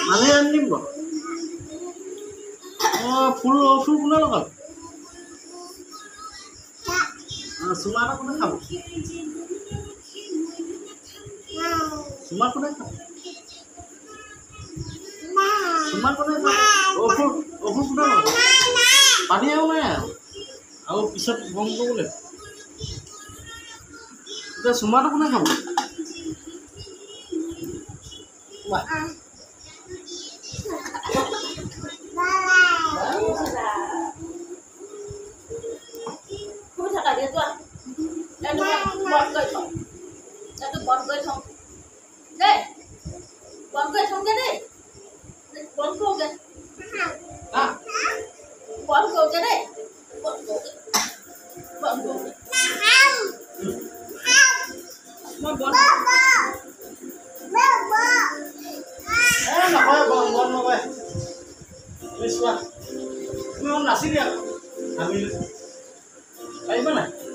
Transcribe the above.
মানে আনিম ব ফুল ফুল কোনে লগাল চুমা এটা কোনে খাব চুমা কোনে খাব চুমা কোনে খাব ফুল কোনে লগাল পানী আৰু নাই আৰু পিছত গম ক'বলৈ এতিয়া চুমাটো কোনে খাব নাচিবি আকৌ আমি পাৰিবা নাই